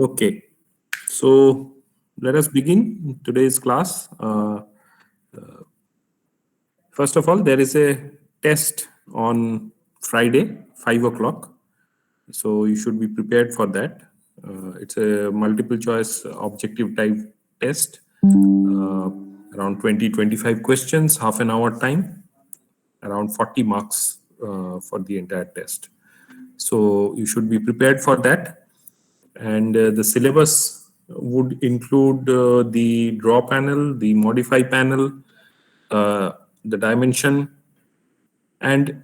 Okay, so let us begin today's class. First of all, there is a test on Friday, 5 o'clock. So you should be prepared for that. It's a multiple choice objective type test, around 20-25 questions, half an hour time, around 40 marks for the entire test. So you should be prepared for that. And the syllabus would include the draw panel, the modify panel, the dimension, and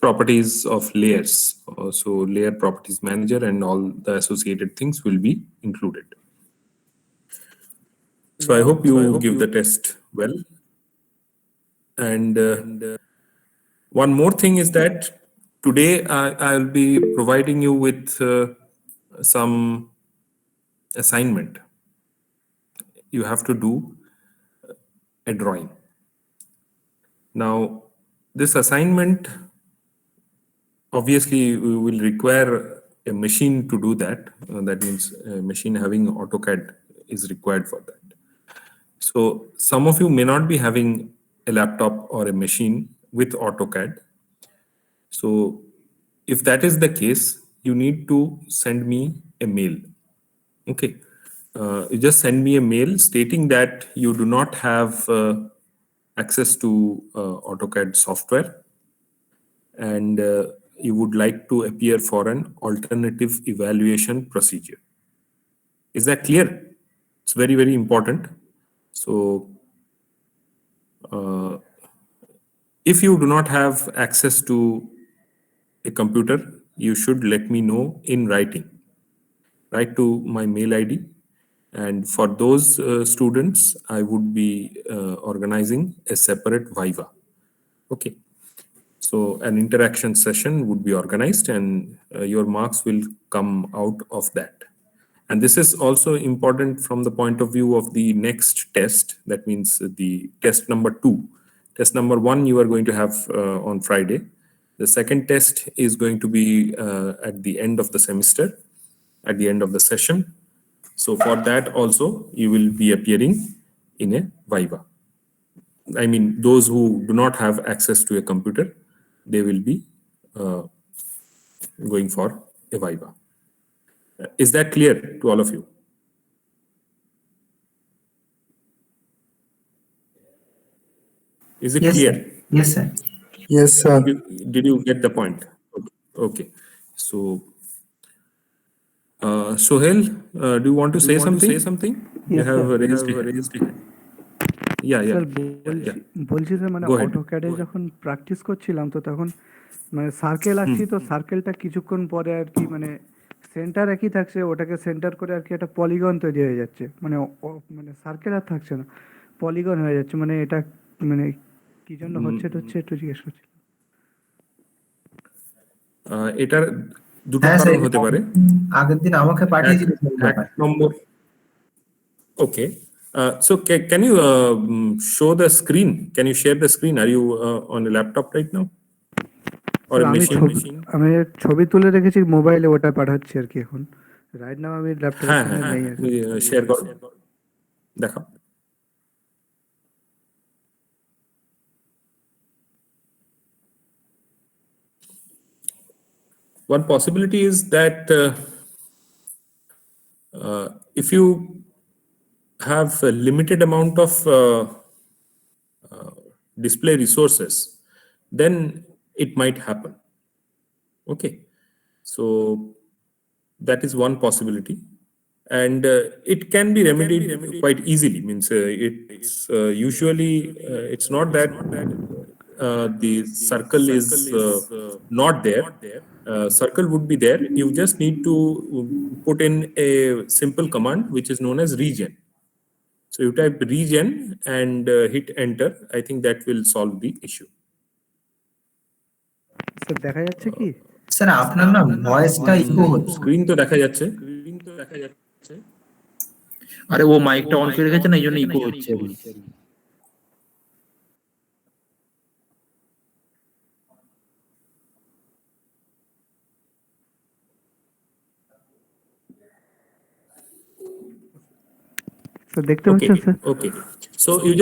properties of layers. So layer properties manager and all the associated things will be included. So I hope you give the test well. And one more thing is that today I'll be providing you with some assignment. You have to do a drawing. Now, this assignment obviously we will require a machine to do that. That means a machine having AutoCAD is required for that. So some of you may not be having a laptop or a machine with AutoCAD. So if that is the case, you need to send me a mail. Okay. You just send me a mail stating that you do not have access to AutoCAD software and you would like to appear for an alternative evaluation procedure. Is that clear? It's very, very important. So if you do not have access to a computer, you should let me know in writing. Write to my mail ID. And for those students, I would be organizing a separate Viva. Okay. So an interaction session would be organized and your marks will come out of that. And this is also important from the point of view of the next test. That means the test number 2. Test number 1 you are going to have on Friday. The second test is going to be at the end of the semester, at the end of the session. So for that also, you will be appearing in a Viva. I mean, those who do not have access to a computer, they will be going for a Viva. Is that clear to all of you? Is it Yes, clear? sir. Yes, sir. Yes, sir. Did you get the point? Okay. So, Sohail, do you want to say something? You Yes, have sir. raised a hand. Yeah. Sir বলছি যে মানে Go ahead. অটোক্যাডে যখন practice করছিলাম তো তখন মানে circle আঁকছি তো সার্কেলটা কিছুক্ষণ পরে আর কি মানে সেন্টার একই থাকছে ওটাকে সেন্টার করে আর কি একটা পলিগন তৈরি হয়ে যাচ্ছে মানে মানে সার্কেল আর থাকছে না পলিগন হয়ে যাচ্ছে মানে এটা মানে কি জন্য হচ্ছে এটা হচ্ছে একটু জিজ্ঞেস করছি এটার দুটো হ্যাঁ স্যার, কারণ হতে পারে। আগের দিন আমাকে পাঠিয়েছিল স্যার এই এক ব্যাপারটা। নম্বর, okay. So can you show the screen? Can you share the screen? Are you on a laptop right now? Or a machine? আমি ছবি তুলে রেখেছি মোবাইলে ওটা পাঠাচ্ছি আর কি এখন রাইট নাও আমি ল্যাপটপের সামনে নেই আর কি শেয়ার করো, দেখাও। One possibility is that if you have a limited amount of display resources, then it might happen. Okay, so that is one possibility, and it can be remedied quite easily. Means it's usually it's not that the circle is not there. Circle would be there. You just need to put in a simple command which is known as regen. So you type regen and hit enter. I think that will solve the issue. Sir দেখা যাচ্ছে কি sir আপনার না ভয়েসটা eco হচ্ছে। Screen তো দেখা যাচ্ছে। আরে ও মাইকটা অন করে রেখেছে না, এই জন্য ইকো হচ্ছে। স্যার দেখতে Okay, পাচ্ছেন sir? okay. So you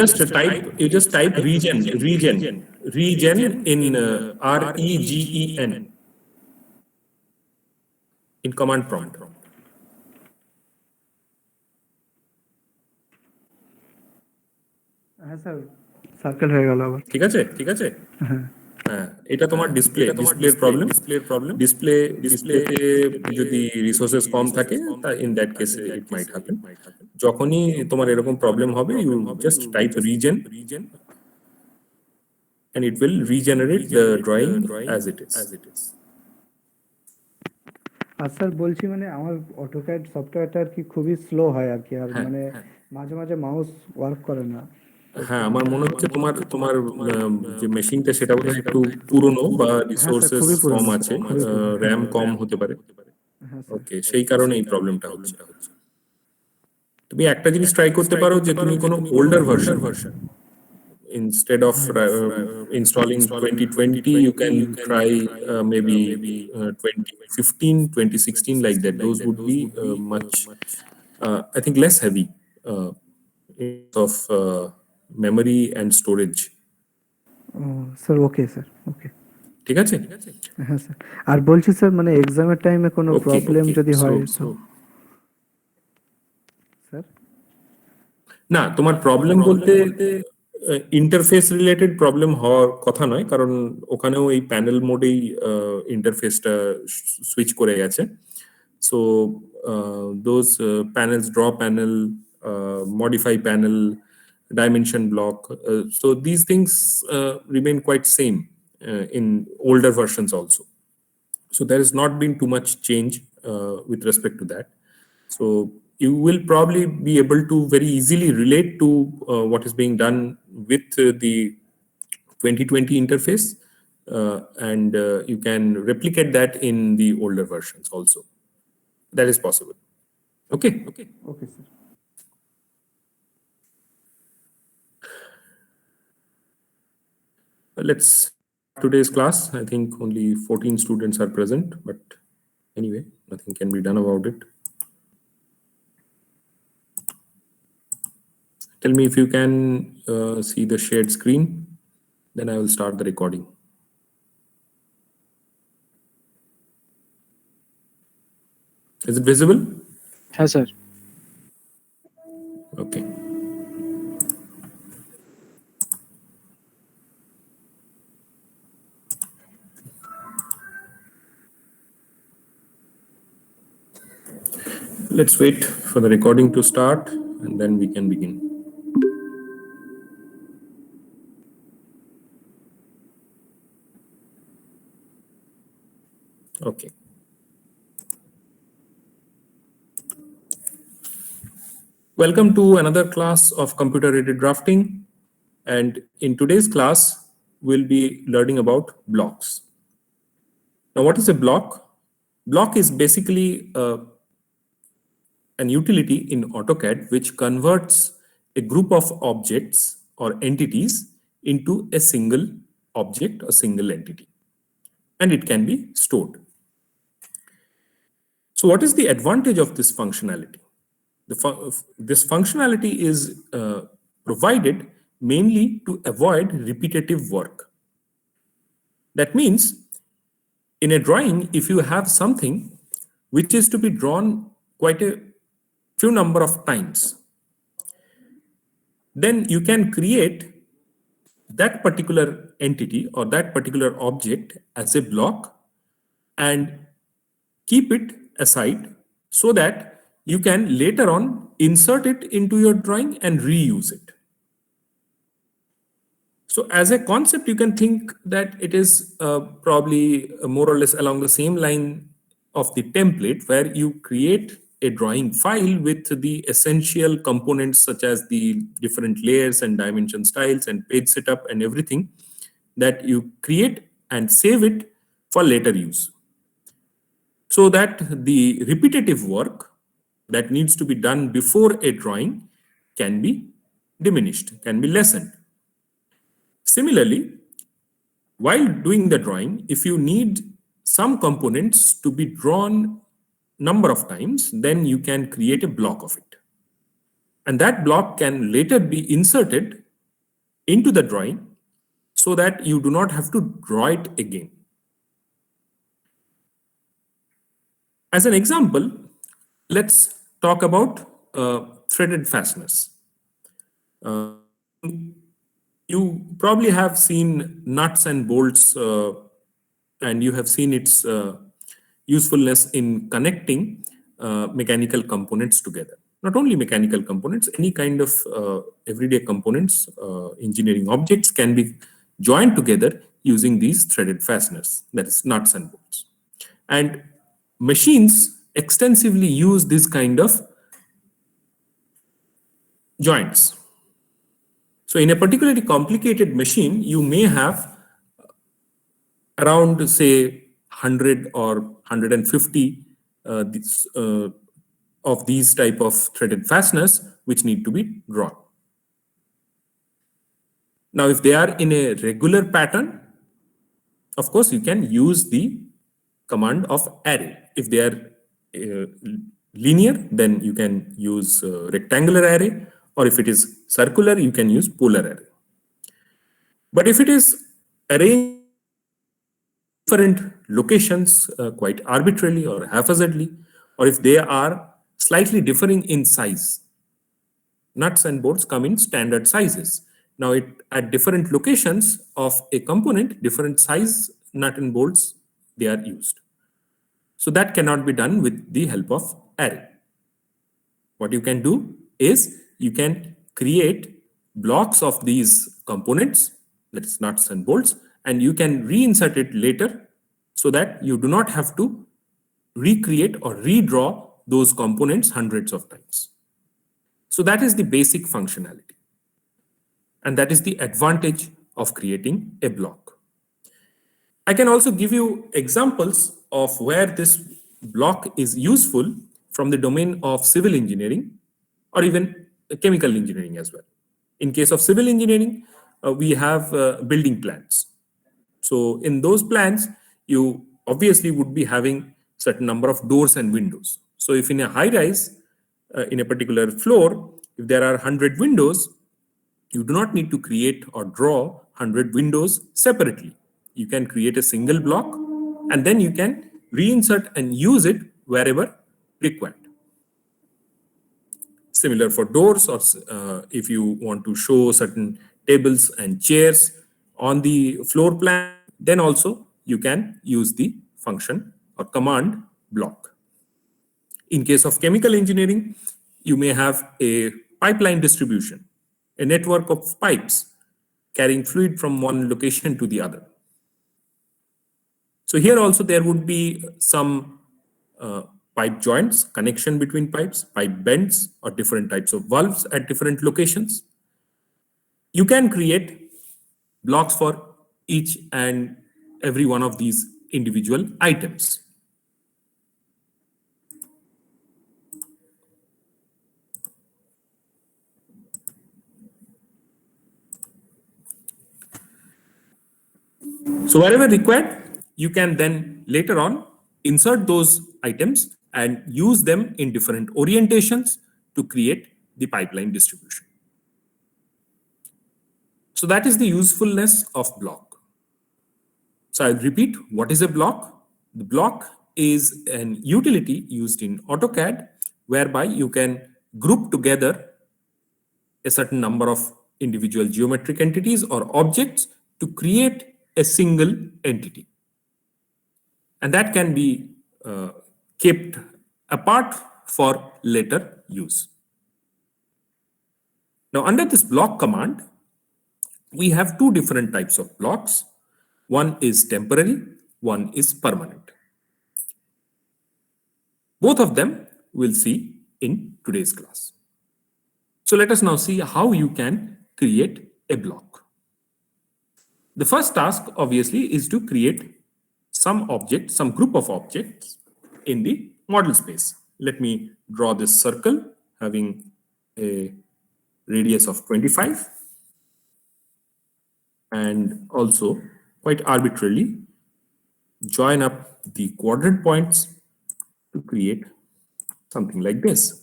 just type regen in REGEN in command prompt. হ্যাঁ স্যার, সার্কেল হয়ে গেল আবার। ঠিক আছে, ঠিক আছে। হ্যাঁ হ্যাঁ, এটা তোমার ডিসপ্লের প্রবলেম। ডিসপ্লেতে যদি রিসোর্সেস কম থাকে, তা ইন দ্যাট কেসে ইট মাইট হ্যাপেন। যখনই তোমার এরকম প্রবলেম হবে, you just type regen and it will regenerate the drawing as it is. আর স্যার বলছি মানে আমার অটোক্যাড সফটওয়্যারটা আর কি খুবই স্লো হয় আর কি, আর মানে মাঝে মাঝে মাউস ওয়ার্ক করে না। হ্যাঁ, আমার মনে হচ্ছে তোমার যে মেশিনটা সেটা বোধহয় একটু পুরনো বা রিসোর্সেস খুবই পুরনো, কম আছে, র্যাম কম হতে পারে। হ্যাঁ স্যার। ওকে, সেই কারণে এই প্রবলেমটা হচ্ছে। তুমি একটা জিনিস ট্রাই করতে পারো যে তুমি কোনো older version instead of installing 2020, you can try maybe 2015, 2016, like that. Those would be much, I think, less heavy in terms of memory and storage. ও স্যার, ওকে স্যার, ওকে। ঠিক আছে? হ্যাঁ স্যার, আর বলছি স্যার মানে এক্সামের টাইমে কোনো Okay, problem okay. যদি হয় তো স্যার? না, তোমার প্রবলেম বলতে ইন্টারফেস রিলেটেড প্রবলেম হওয়ার কথা নয়, কারণ ওখানেও এই প্যানেল মোডেই ইন্টারফেসটা সুইচ করে গেছে। So those panels, draw panel, modify panel, dimension block, so these things remain quite same in older versions also. So there has not been too much change with respect to that. So you will probably be able to very easily relate to what is being done with the 2020 interface, and you can replicate that in the older versions also. That is possible. Okay. Okay sir. Let's today's class. I think only 14 students are present, but anyway, nothing can be done about it. Tell me if you can see the shared screen, then I will start the recording. Is it visible? হ্যাঁ sir. Okay. Let's wait for the recording to start and then we can begin. Okay. Welcome to another class of computer-aided drafting. And in today's class, we'll be learning about blocks. Now, what is a block? Block is basically an utility in AutoCAD which converts a group of objects or entities into a single object or single entity, and it can be stored. So what is the advantage of this functionality? This functionality is provided mainly to avoid repetitive work. That means in a drawing, if you have something which is to be drawn quite a few number of times, then you can create that particular entity or that particular object as a block and keep it aside so that you can later on insert it into your drawing and reuse it. So as a concept, you can think that it is probably more or less along the same line of the template, where you create a drawing file with the essential components such as the different layers and dimension styles and page setup and everything that you create and save it for later use, so that the repetitive work that needs to be done before a drawing can be diminished, can be lessened. Similarly, while doing the drawing, if you need some components to be drawn number of times, then you can create a block of it. And that block can later be inserted into the drawing so that you do not have to draw it again. As an example, let's talk about threaded fasteners. You probably have seen nuts and bolts, and you have seen its usefulness in connecting mechanical components together. Not only mechanical components, any kind of everyday components, engineering objects can be joined together using these threaded fasteners, that is nuts and bolts. And machines extensively use this kind of joints. So in a particularly complicated machine, you may have around, say, 100 or 150 of these type of threaded fasteners which need to be drawn. Now, if they are in a regular pattern, of course, you can use the command of array. If they are linear, then you can use rectangular array, or if it is circular, you can use polar array. But if it is arranged different locations quite arbitrarily or haphazardly, or if they are slightly differing in size, nuts and bolts come in standard sizes. Now, at different locations of a component, different size nut and bolts, they are used. So that cannot be done with the help of array. What you can do is you can create blocks of these components, that is nuts and bolts, and you can reinsert it later so that you do not have to recreate or redraw those components hundreds of times. So that is the basic functionality. And that is the advantage of creating a block. I can also give you examples of where this block is useful from the domain of civil engineering or even chemical engineering as well. In case of civil engineering, we have building plans. So in those plans, you obviously would be having certain number of doors and windows. So if in a high rise, in a particular floor, if there are 100 windows, you do not need to create or draw 100 windows separately. You can create a single block and then you can reinsert and use it wherever required. Similar for doors, or if you want to show certain tables and chairs on the floor plan, then also you can use the function or command block. In case of chemical engineering, you may have a pipeline distribution, a network of pipes carrying fluid from one location to the other. So here also there would be some pipe joints, connection between pipes, pipe bends, or different types of valves at different locations. You can create blocks for each and every one of these individual items. So wherever required, you can then later on insert those items and use them in different orientations to create the pipeline distribution. So that is the usefulness of block. So I'll repeat, what is a block? The block is an utility used in AutoCAD whereby you can group together a certain number of individual geometric entities or objects to create a single entity. And that can be kept apart for later use. Now, under this block command, we have two different types of blocks. One is temporary, one is permanent. Both of them we'll see in today's class. So let us now see how you can create a block. The first task, obviously, is to create some object, some group of objects in the model space. Let me draw this circle having a radius of 25 and also quite arbitrarily join up the quadrant points to create something like this.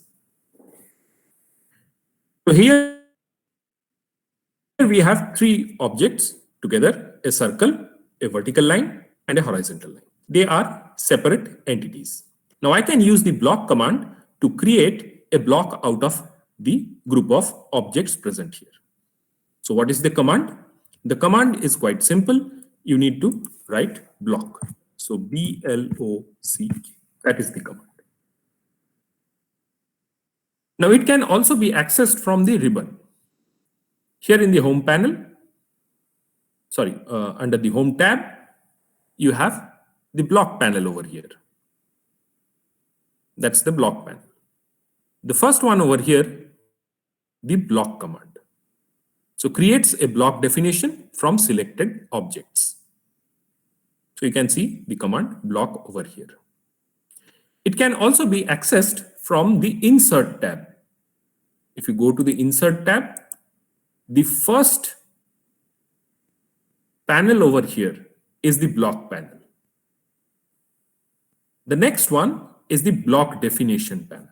So here we have three objects together, a circle, a vertical line, and a horizontal line. They are separate entities. Now I can use the block command to create a block out of the group of objects present here. So what is the command? The command is quite simple. You need to write block. So BLOCK, that is the command. Now it can also be accessed from the ribbon. Here in the home panel, under the home tab, you have the block panel over here. That's the block panel. The first one over here, the block command. So creates a block definition from selected objects. So you can see the command block over here. It can also be accessed from the insert tab. If you go to the insert tab, the first panel over here is the block panel. The next one is the block definition panel.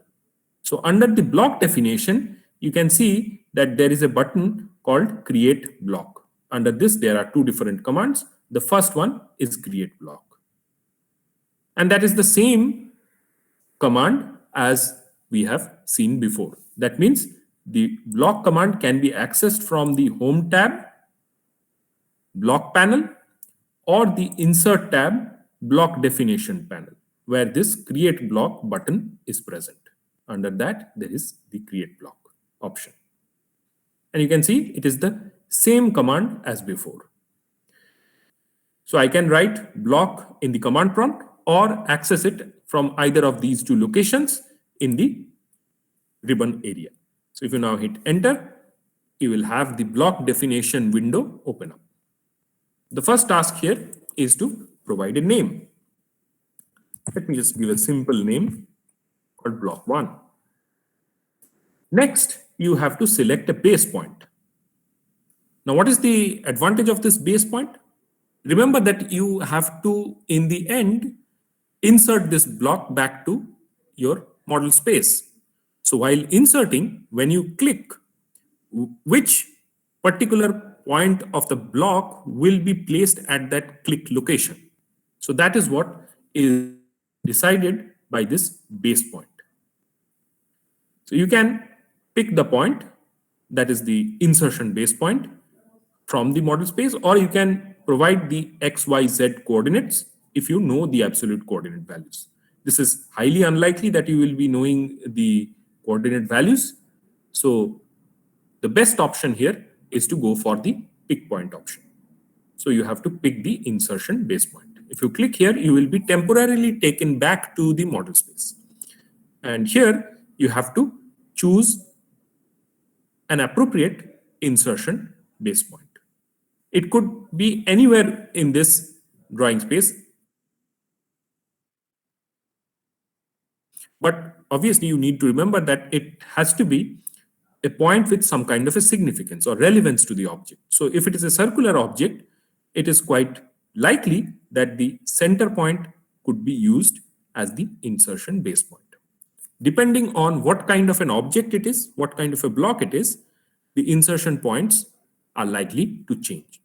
So under the block definition, you can see that there is a button called create block. Under this, there are two different commands. The first one is create block. And that is the same command as we have seen before. That means the block command can be accessed from the home tab, block panel, or the insert tab, block definition panel, where this create block button is present. Under that, there is the create block option. And you can see it is the same command as before. So I can write block in the command prompt or access it from either of these two locations in the ribbon area. So if you now hit enter, you will have the block definition window open up. The first task here is to provide a name. Let me just give a simple name called block 1. Next, you have to select a base point. Now, what is the advantage of this base point? Remember that you have to, in the end, insert this block back to your model space. So while inserting, when you click, which particular point of the block will be placed at that click location. So that is what is decided by this base point. So you can pick the point, that is the insertion base point, from the model space, or you can provide the X, Y, Z coordinates if you know the absolute coordinate values. This is highly unlikely that you will be knowing the coordinate values. So the best option here is to go for the pick point option. So you have to pick the insertion base point. If you click here, you will be temporarily taken back to the model space. And here you have to choose an appropriate insertion base point. It could be anywhere in this drawing space. But obviously you need to remember that it has to be a point with some kind of a significance or relevance to the object. So if it is a circular object, it is quite likely that the center point could be used as the insertion base point. Depending on what kind of an object it is, what kind of a block it is, the insertion points are likely to change.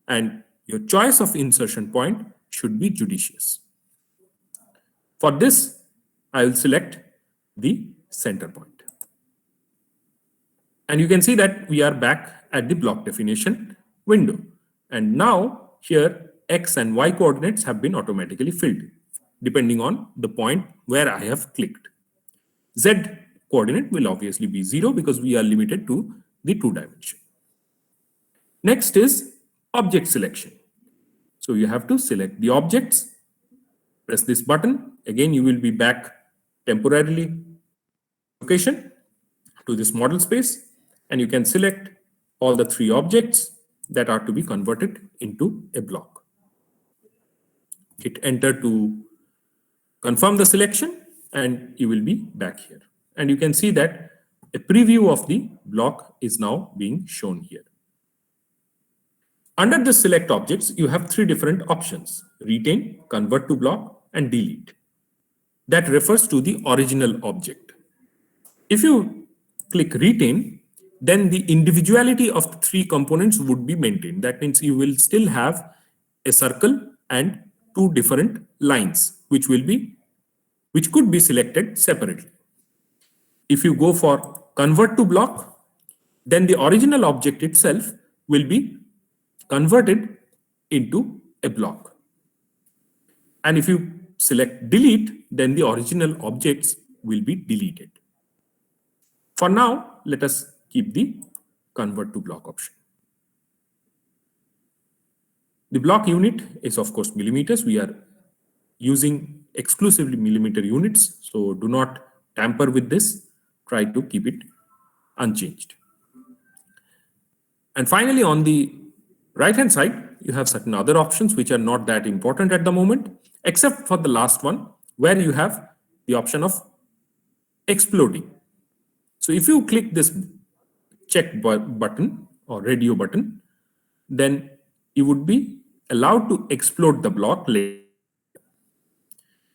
And your choice of insertion point should be judicious. For this, I will select the center point. And you can see that we are back at the block definition window. And now here X and Y coordinates have been automatically filled depending on the point where I have clicked. Z coordinate will obviously be 0 because we are limited to the 2 dimension. Next is object selection. So you have to select the objects, press this button. Again, you will be back temporarily location to this model space, and you can select all the 3 objects that are to be converted into a block. Hit enter to confirm the selection, and you will be back here. And you can see that a preview of the block is now being shown here. Under the select objects, you have 3 different options: retain, convert to block, and delete. That refers to the original object. If you click retain, then the individuality of the three components would be maintained. That means you will still have a circle and two different lines, which could be selected separately. If you go for convert to block, then the original object itself will be converted into a block. And if you select delete, then the original objects will be deleted. For now, let us keep the convert to block option. The block unit is of course millimeters. We are using exclusively millimeter units, so do not tamper with this. Try to keep it unchanged. And finally, on the right hand side, you have certain other options which are not that important at the moment, except for the last one, where you have the option of exploding. So if you click this check button or radio button, then you would be allowed to explode the block later.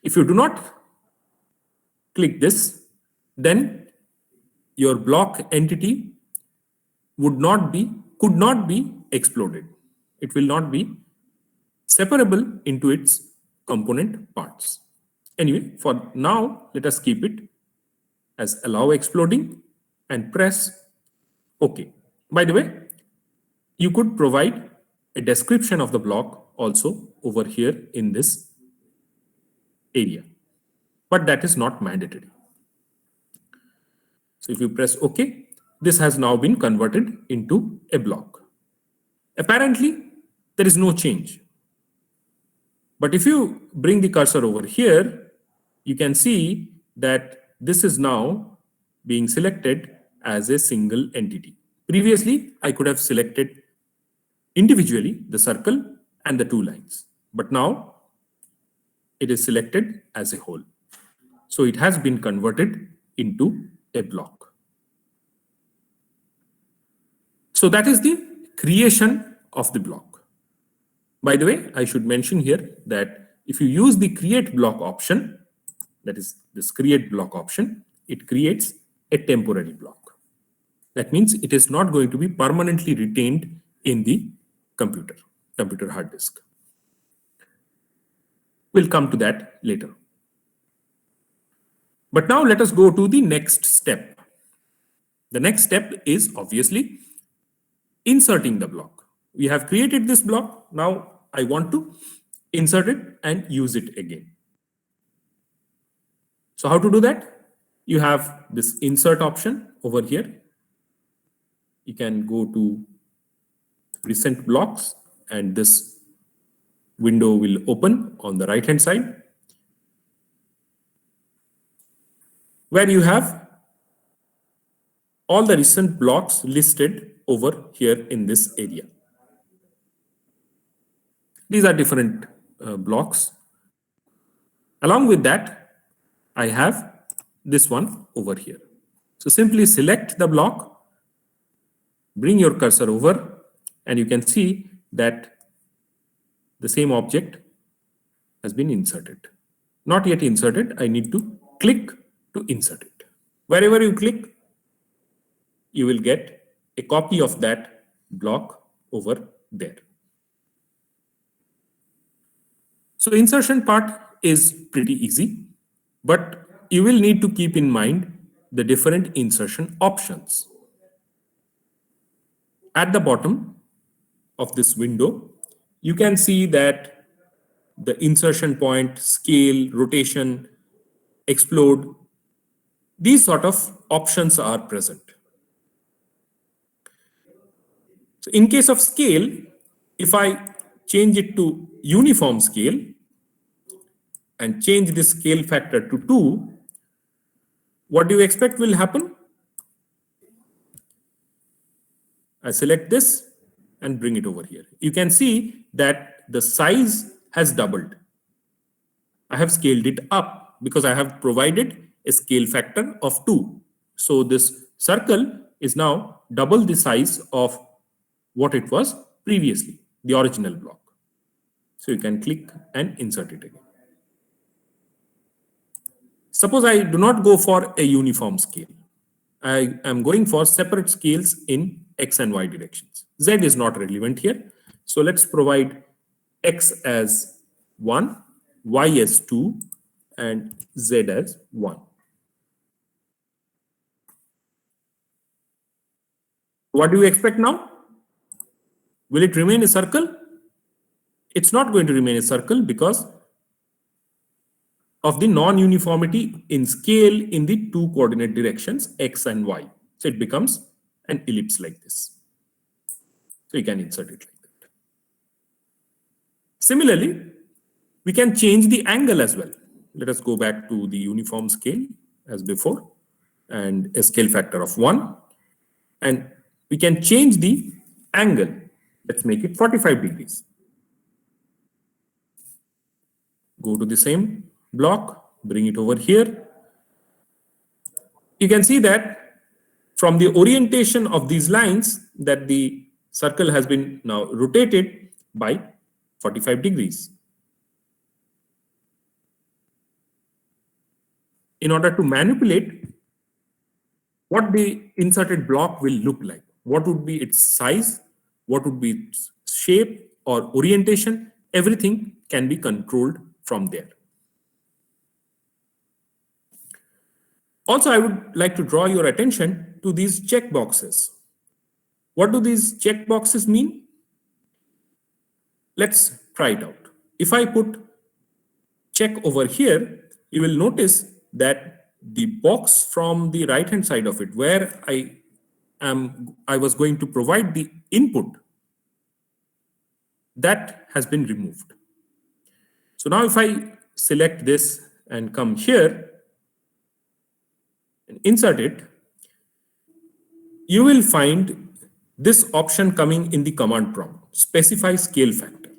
If you do not click this, then your block entity could not be exploded. It will not be separable into its component parts. Anyway, for now, let us keep it as allow exploding and press OK. By the way, you could provide a description of the block also over here in this area, but that is not mandatory. So if you press OK, this has now been converted into a block. Apparently, there is no change. But if you bring the cursor over here, you can see that this is now being selected as a single entity. Previously, I could have selected individually the circle and the two lines, but now it is selected as a whole. So it has been converted into a block. So that is the creation of the block. By the way, I should mention here that if you use the create block option, that is this create block option, it creates a temporary block. That means it is not going to be permanently retained in the computer hard disk. We'll come to that later. But now let us go to the next step. The next step is obviously inserting the block. We have created this block. Now I want to insert it and use it again. So how to do that? You have this insert option over here. You can go to recent blocks and this window will open on the right hand side, where you have all the recent blocks listed over here in this area. These are different blocks. Along with that, I have this one over here. So simply select the block, bring your cursor over, and you can see that the same object has been inserted. Not yet inserted. I need to click to insert it. Wherever you click, you will get a copy of that block over there. So insertion part is pretty easy, but you will need to keep in mind the different insertion options. At the bottom of this window, you can see that the insertion point, scale, rotation, explode, these sort of options are present. So in case of scale, if I change it to uniform scale and change the scale factor to 2, what do you expect will happen? I select this and bring it over here. You can see that the size has doubled. I have scaled it up because I have provided a scale factor of 2. So this circle is now double the size of what it was previously, the original block. So you can click and insert it again. Suppose I do not go for a uniform scale. I am going for separate scales in X and Y directions. Z is not relevant here. So let's provide X as 1, Y as 2, and Z as 1. What do you expect now? Will it remain a circle? It's not going to remain a circle because of the non-uniformity in scale in the two coordinate directions, X and Y. So it becomes an ellipse like this. So you can insert it like that. Similarly, we can change the angle as well. Let us go back to the uniform scale as before and a scale factor of 1. And we can change the angle. Let's make it 45 degrees. Go to the same block, bring it over here. You can see that from the orientation of these lines that the circle has been now rotated by 45 degrees. In order to manipulate what the inserted block will look like, what would be its size, what would be its shape or orientation, everything can be controlled from there. Also, I would like to draw your attention to these check boxes. What do these check boxes mean? Let's try it out. If I put check over here, you will notice that the box from the right hand side of it, where I was going to provide the input, that has been removed. So now if I select this and come here and insert it, you will find this option coming in the command prompt, specify scale factor.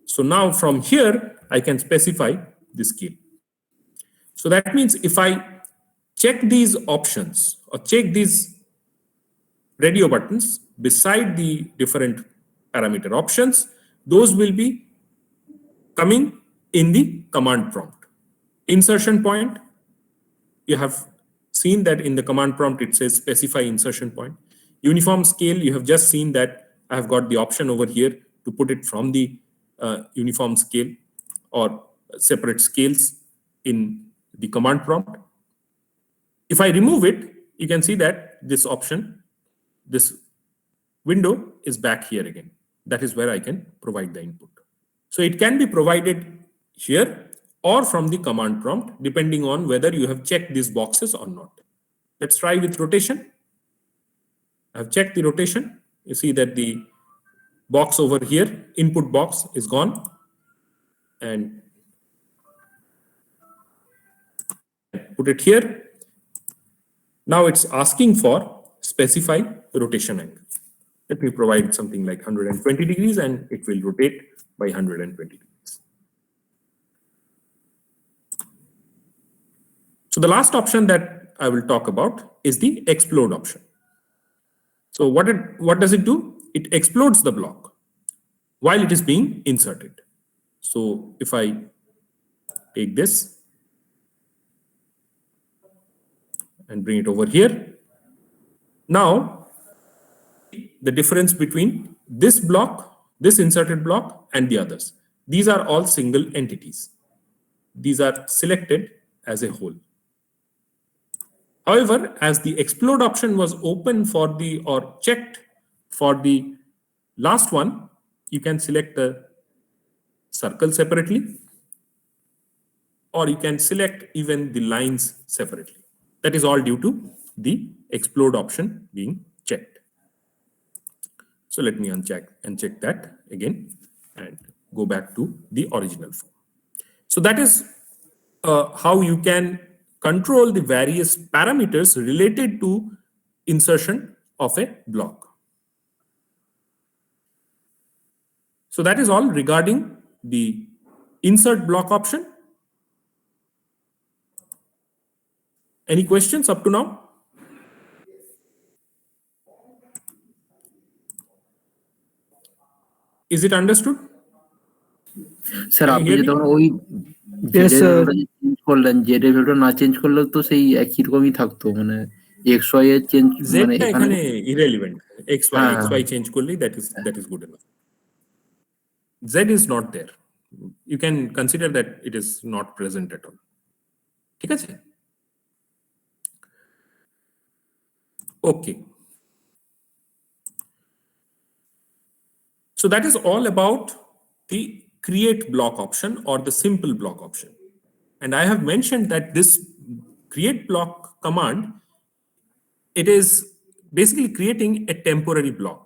So now from here, I can specify the scale. So that means if I check these options or check these radio buttons beside the different parameter options, those will be coming in the command prompt. Insertion point, you have seen that in the command prompt it says specify insertion point. Uniform scale, you have just seen that I have got the option over here to put it from the uniform scale or separate scales in the command prompt. If I remove it, you can see that this option, this window is back here again. That is where I can provide the input. So it can be provided here or from the command prompt, depending on whether you have checked these boxes or not. Let's try with rotation. I've checked the rotation. You see that the box over here, input box, is gone. And put it here. Now it's asking for specify rotation angle. Let me provide something like 120 degrees and it will rotate by 120 degrees. So the last option that I will talk about is the explode option. So what does it do? It explodes the block while it is being inserted. So if I take this and bring it over here, now the difference between this block, this inserted block, and the others, these are all single entities. These are selected as a whole. However, as the explode option was open for the or checked for the last one, you can select the circle separately, or you can select even the lines separately. That is all due to the explode option being checked. So let me uncheck that again and go back to the original form. So that is how you can control the various parameters related to insertion of a block. So that is all regarding the insert block option. Any questions up to now? Is it understood? Sir Can you আপনি hear যে me? তখন ওই Yes, sir. Change করলেন, Z ভ্যালুটা না change করলেও তো সেই একই রকমই থাকতো, মানে এক্স ওয়াই এর চেঞ্জ z মানে টা এখানে এখানে ইরেলিভেন্ট, xy হ্যাঁ xy চেঞ্জ করলেই that is good enough. Z is not there. You can consider that it is not present at all. ঠিক আছে? Okay. So that is all about the create block option or the simple block option. And I have mentioned that this create block command, it is basically creating a temporary block.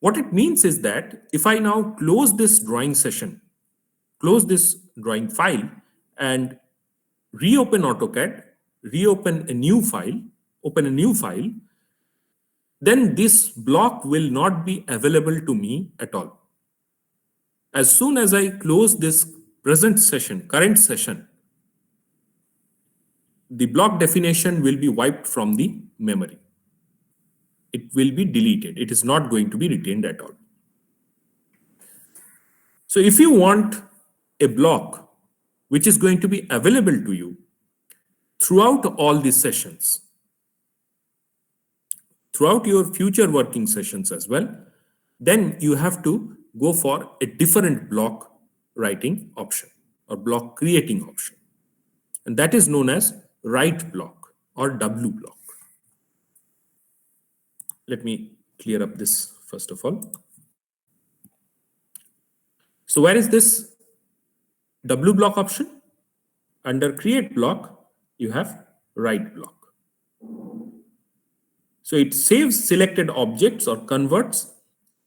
What it means is that if I now close this drawing session, close this drawing file and reopen AutoCAD, reopen a new file, open a new file, then this block will not be available to me at all. As soon as I close this present session, current session, the block definition will be wiped from the memory. It will be deleted. It is not going to be retained at all. So if you want a block which is going to be available to you throughout all these sessions, throughout your future working sessions as well, then you have to go for a different block writing option or block creating option. And that is known as write block or W block. Let me clear up this first of all. So where is this W block option? Under create block, you have write block. So it saves selected objects or converts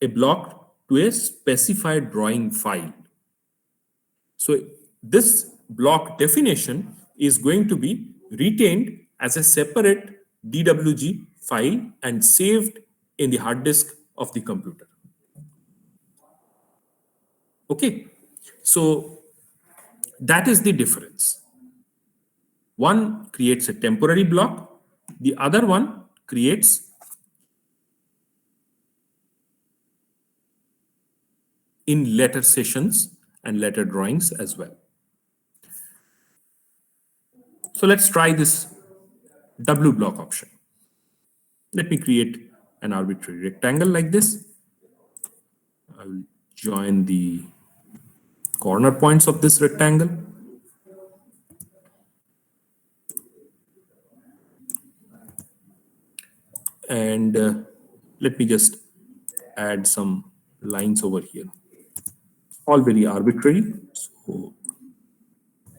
a block to a specified drawing file. So this block definition is going to be retained as a separate DWG file and saved in the hard disk of the computer. Okay, so that is the difference. One creates a temporary block, the other one creates in later sessions and later drawings as well. So let's try this W block option. Let me create an arbitrary rectangle like this. I will join the corner points of this rectangle. And let me just add some lines over here. All very arbitrary. So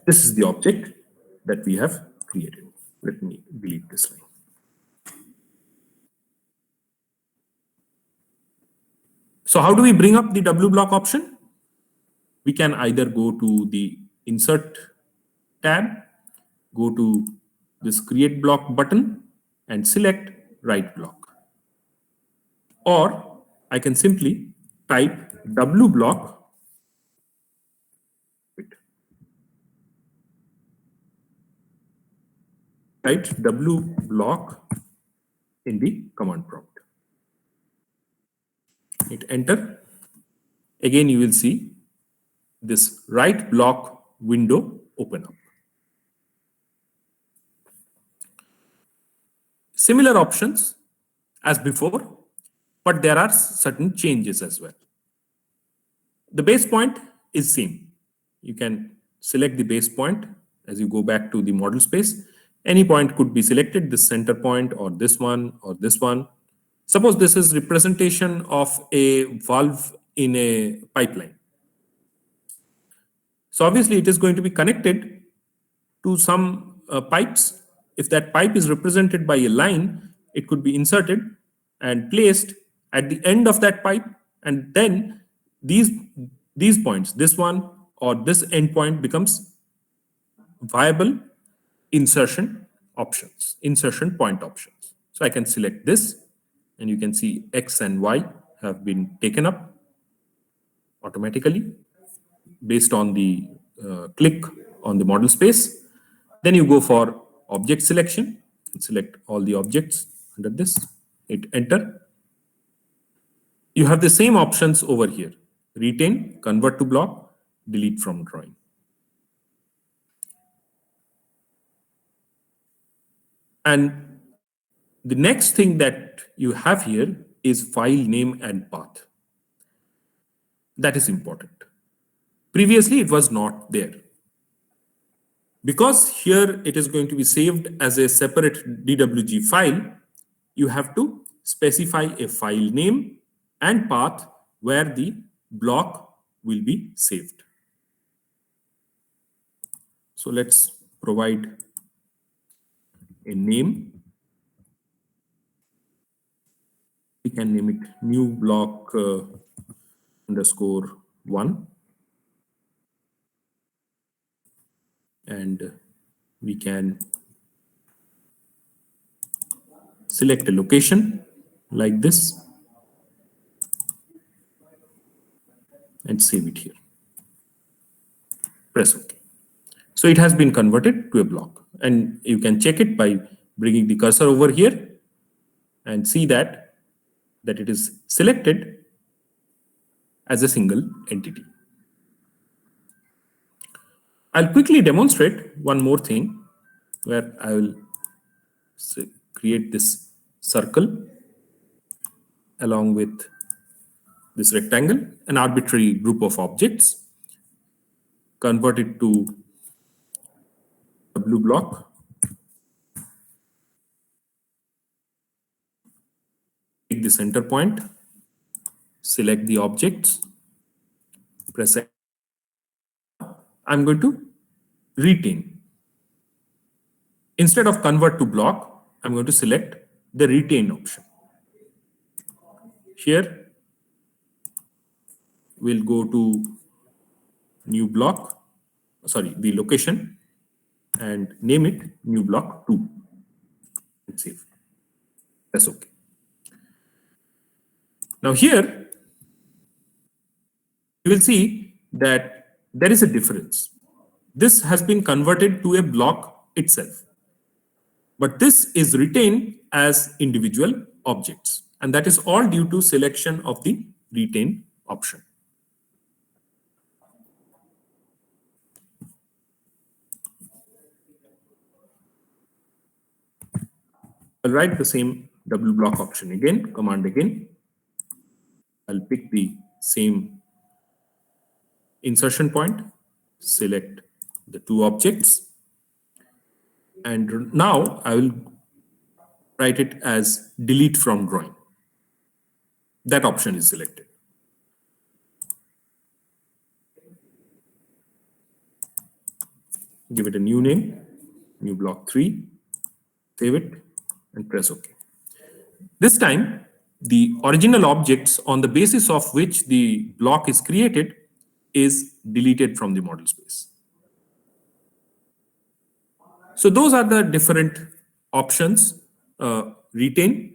this is the object that we have created. Let me delete this line. So how do we bring up the W block option? We can either go to the Insert tab, go to this Create Block button and select Write Block. Or I can simply type W block type W block in the command prompt. Hit enter. Again, you will see this write block window open up. Similar options as before, but there are certain changes as well. The base point is same. You can select the base point as you go back to the model space. Any point could be selected, this center point or this one or this one. Suppose this is representation of a valve in a pipeline. So obviously it is going to be connected to some pipes. If that pipe is represented by a line, it could be inserted and placed at the end of that pipe, and then these points, this one or this endpoint, becomes viable insertion options, insertion point options. So I can select this, and you can see X and Y have been taken up automatically based on the click on the model space. Then you go for object selection, select all the objects under this, hit enter. You have the same options over here: retain, convert to block, delete from drawing. And the next thing that you have here is file name and path. That is important. Previously, it was not there. Because here it is going to be saved as a separate DWG file, you have to specify a file name and path where the block will be saved. So let's provide a name. We can name it new block underscore 1. And we can select a location like this and save it here. Press OK. So it has been converted to a block, and you can check it by bringing the cursor over here and see that it is selected as a single entity. I'll quickly demonstrate one more thing where I will create this circle along with this rectangle, an arbitrary group of objects, convert it to a blue block, take the center point, select the objects, press Enter. I'm going to retain. Instead of convert to block, I'm going to select the retain option. Here, we'll go to new block, sorry, the location, and name it new block 2. And save. That's okay. Now here, you will see that there is a difference. This has been converted to a block itself, but this is retained as individual objects, and that is all due to selection of the retain option. I'll write the same double block option again, command again. I'll pick the same insertion point, select the 2 objects, and now I will write it as delete from drawing. That option is selected. Give it a new name, new block 3, save it, and press OK. This time, the original objects on the basis of which the block is created is deleted from the model space. So those are the different options: retain,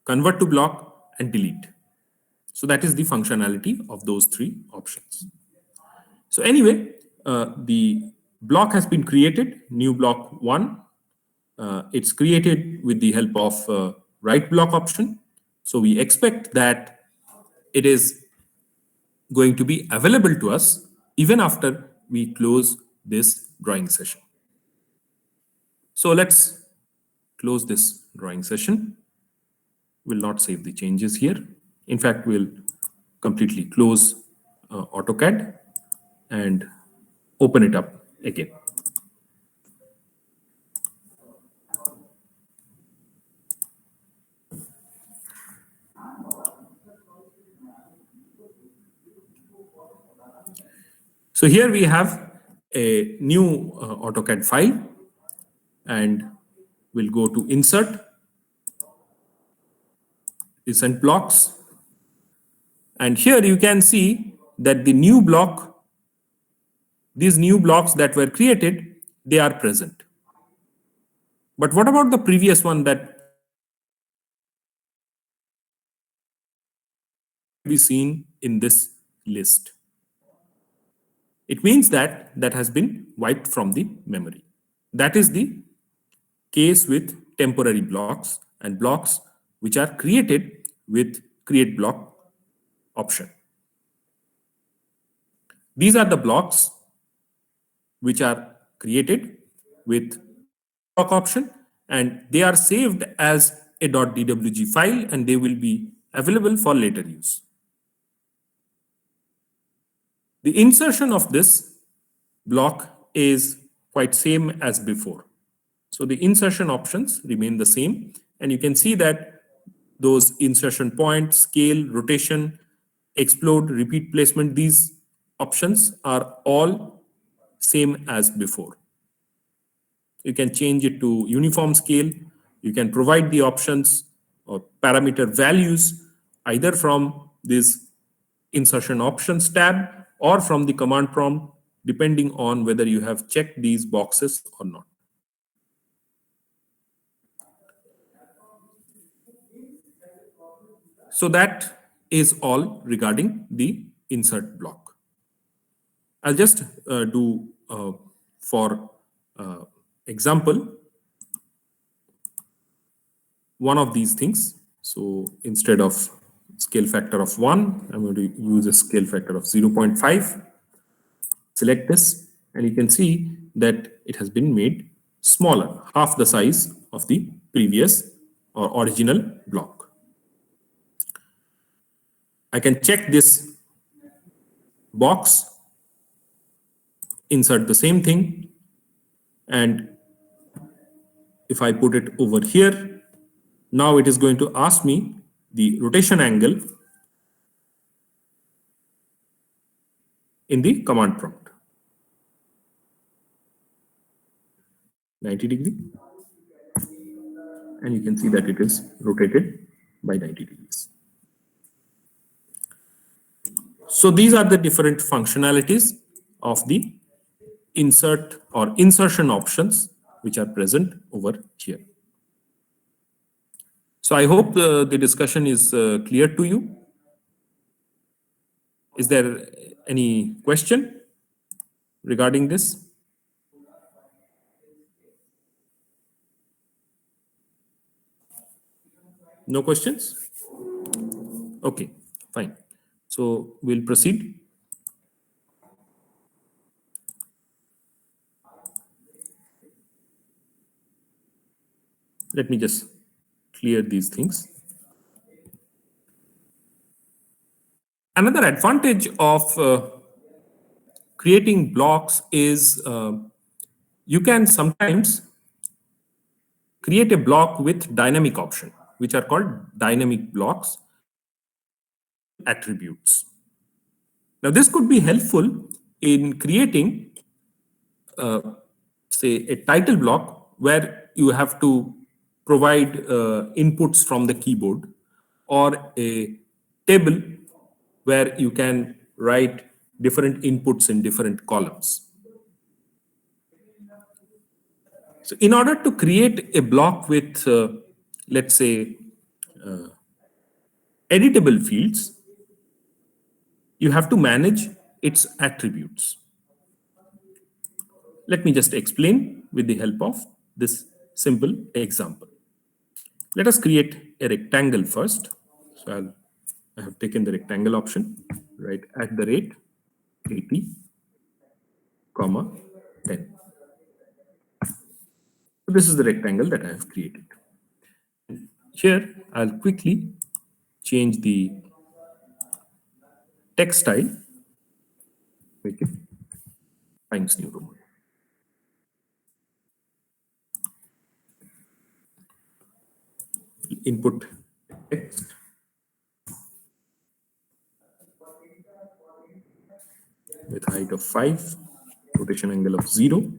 convert to block, and delete. So that is the functionality of those 3 options. So anyway, the block has been created, new block 1. It's created with the help of write block option. So we expect that it is going to be available to us even after we close this drawing session. So let's close this drawing session. We'll not save the changes here. In fact, we'll completely close AutoCAD and open it up again. So here we have a new AutoCAD file, and we'll go to Insert, Recent Blocks, and here you can see that the new block, these new blocks that were created, they are present. But what about the previous one that we seen in this list? It means that that has been wiped from the memory. That is the case with temporary blocks and blocks which are created with create block option. These are the blocks which are created with block option, and they are saved as a .dwg file, and they will be available for later use. The insertion of this block is quite same as before. So the insertion options remain the same, and you can see that those insertion point, scale, rotation, explode, repeat placement, these options are all same as before. You can change it to uniform scale. You can provide the options or parameter values either from this insertion options tab or from the command prompt, depending on whether you have checked these boxes or not. So that is all regarding the insert block. I'll just do for example one of these things. So instead of scale factor of 1, I'm going to use a scale factor of 0.5. Select this, and you can see that it has been made smaller, half the size of the previous or original block. I can check this box, insert the same thing, and if I put it over here, now it is going to ask me the rotation angle in the command prompt. 90 degree, and you can see that it is rotated by 90 degrees. So these are the different functionalities of the insert or insertion options which are present over here. So I hope the discussion is clear to you. Is there any question regarding this? No questions? Okay, fine. So we'll proceed. Let me just clear these things. Another advantage of creating blocks is you can sometimes create a block with dynamic option, which are called dynamic blocks attributes. Now this could be helpful in creating say a title block where you have to provide inputs from the keyboard, or a table where you can write different inputs in different columns. So in order to create a block with let's say editable fields, you have to manage its attributes. Let me just explain with the help of this simple example. Let us create a rectangle first. So I have taken the rectangle option, right, at the rate 80, comma 10. So this is the rectangle that I have created. Here I'll quickly change the text style, make it Times New Roman. Input text, with height of 5, rotation angle of 0.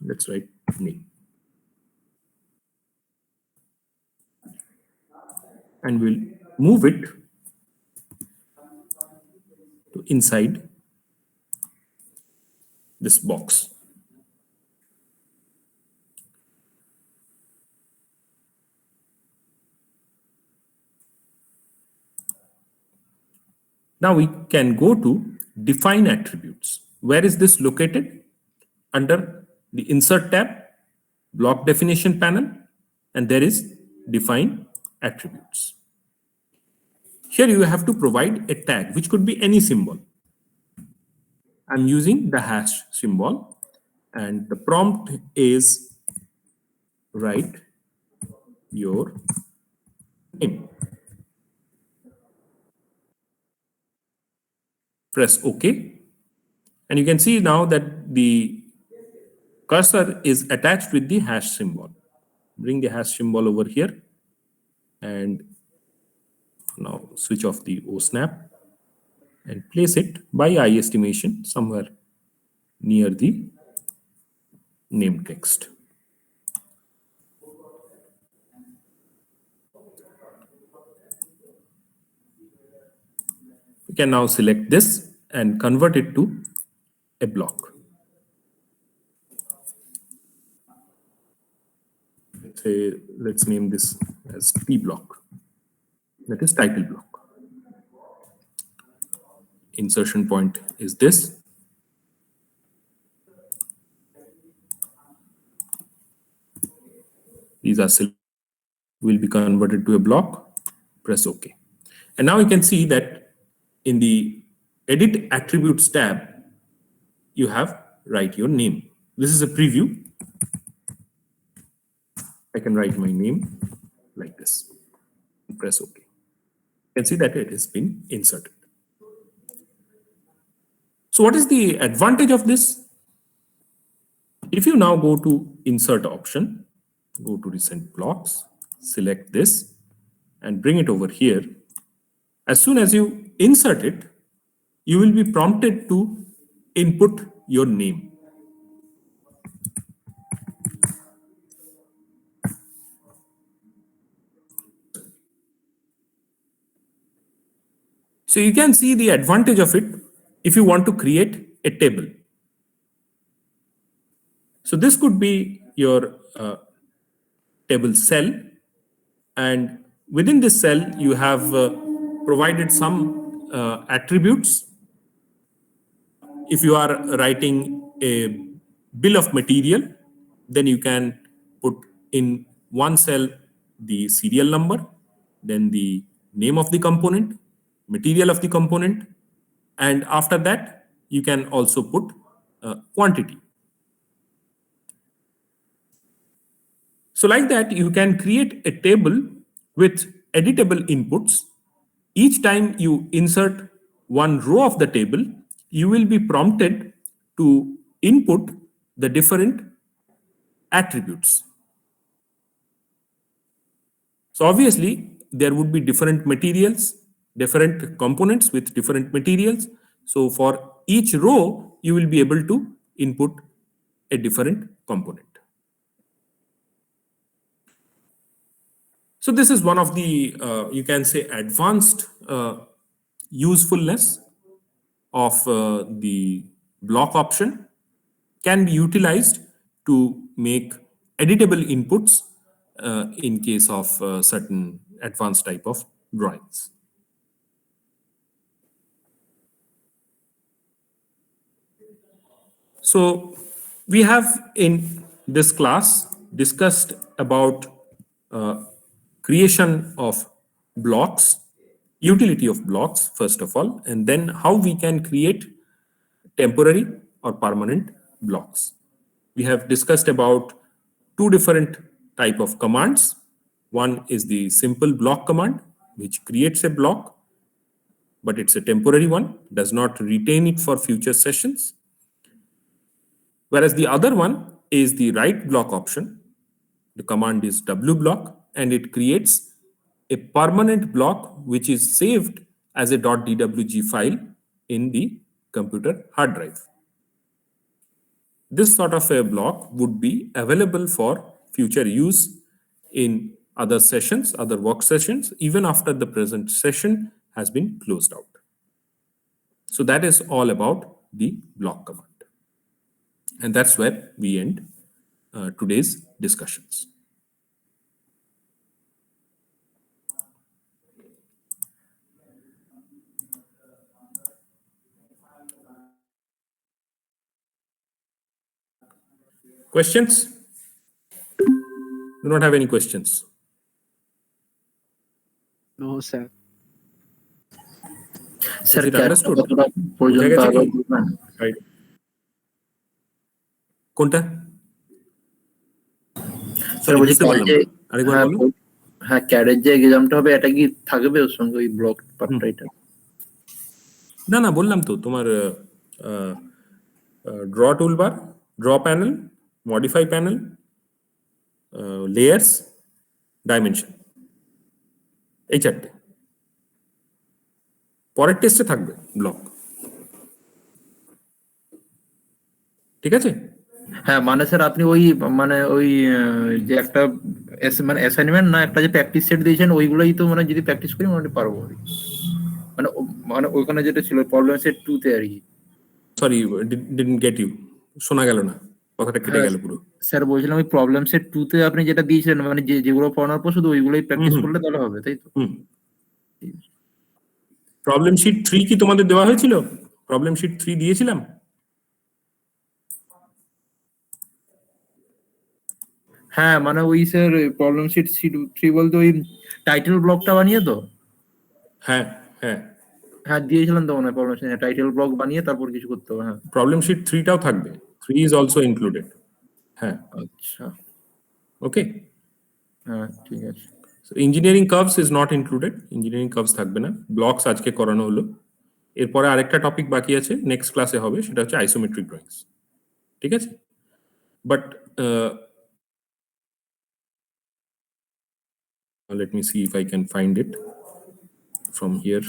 Let's write name. And we'll move it to inside this box. Now we can go to define attributes. Where is this located? Under the insert tab, block definition panel, and there is define attributes. Here you have to provide a tag, which could be any symbol. I'm using the hash symbol. and the prompt is write your name. Press OK. And you can see now that the cursor is attached with the hash symbol. Bring the hash symbol over here and now switch off the OSNAP and place it by eye estimation somewhere near the name text. We can now select this and convert it to a block. Let's name this as T block. That is title block. Insertion point is this. These are will be converted to a block. Press OK. And now you can see that in the Edit Attributes tab, you have write your name. This is a preview. I can write my name like this. Press OK. You can see that it has been inserted. So what is the advantage of this? If you now go to Insert option, go to Recent Blocks, select this and bring it over here. As soon as you insert it, you will be prompted to input your name. So you can see the advantage of it if you want to create a table. So this could be your table cell, and within this cell you have provided some attributes. If you are writing a bill of material, then you can put in one cell the serial number, then the name of the component, material of the component, and after that you can also put quantity. So like that, you can create a table with editable inputs. Each time you insert one row of the table, you will be prompted to input the different attributes. So obviously, there would be different materials, different components with different materials. So for each row, you will be able to input a different component. So this is one of the, you can say, advanced usefulness of the block option. Can be utilized to make editable inputs in case of certain advanced type of drawings. So we have in this class discussed about creation of blocks, utility of blocks first of all, and then how we can create temporary or permanent blocks. We have discussed about two different type of commands. One is the simple block command, which creates a block, but it's a temporary one, does not retain it for future sessions. Whereas the other one is the write block option. The command is wblock, and it creates a permanent block which is saved as a .dwg file in the computer hard drive. This sort of a block would be available for future use in other sessions, other work sessions, even after the present session has been closed out. So that is all about the block command. And that's where we end today's discussions. Questions? Do not have any questions. No, sir. Sir, Is it understood? পর্যন্ত বুঝা গেছে আরো কি? বলবেন? Right. কোনটা? Sir Sorry, বলছি বুঝতে পারলাম না, আরেকবার হ্যাঁ বলো। হ্যাঁ ক্যাডের যে এক্সামটা হবে এটা কি থাকবে ওর সঙ্গে ওই ব্লক পার্টটা এটা? না না, বললাম তো তোমার draw toolbar, draw panel, modify panel, layers, dimension, এই চারটে। পরের টেস্টে থাকবে ব্লক, ঠিক আছে? হ্যাঁ মানে স্যার আপনি ওই মানে ওই যে একটা মানে অ্যাসাইনমেন্ট না একটা যে প্র্যাকটিস সেট দিয়েছেন ওইগুলোই তো মানে যদি প্র্যাকটিস করি মোটামুটি পারবো আর কি। মানে মানে ওইখানে যেটা ছিল প্রবলেম সেট 2 তে আর কি। সরি, ডিডন্ট গেট ইউ, শোনা গেল না, কথাটা কেটে হ্যাঁ গেল পুরো। স্যার বলছিলাম ওই প্রবলেম সেট 2 তে আপনি যেটা দিয়েছিলেন মানে যেগুলো পড়ানোর পর শুধু ওইগুলোই প্র্যাকটিস হুম। করলে তাহলে হবে তাই তো? হুম। প্রবলেম শিট 3 কি তোমাদের দেওয়া হয়েছিল? প্রবলেম শিট 3 দিয়েছিলাম? হ্যাঁ মানে ওই স্যার প্রবলেম শিট 3 বলতে ওই টাইটেল ব্লকটা বানিয়ে তো? হ্যাঁ হ্যাঁ, হ্যাঁ দিয়েছিলেন তো মনে হয় প্রবলেম শিট টাইটেল ব্লক বানিয়ে তারপর কিছু করতে হবে। হ্যাঁ প্রবলেম শিট 3টাও থাকবে, 3 ইজ অলসো ইনক্লুডেড। হ্যাঁ, আচ্ছা ওকে। হ্যাঁ ঠিক আছে। Engineering curves is not included, engineering curves থাকবে না। ব্লকস আজকে করানো হলো, এরপরে আরেকটা টপিক বাকি আছে, নেক্সট ক্লাসে হবে, সেটা হচ্ছে আইসোমেট্রিক ড্রয়িংস, ঠিক আছে? But let me see if I can find it from here.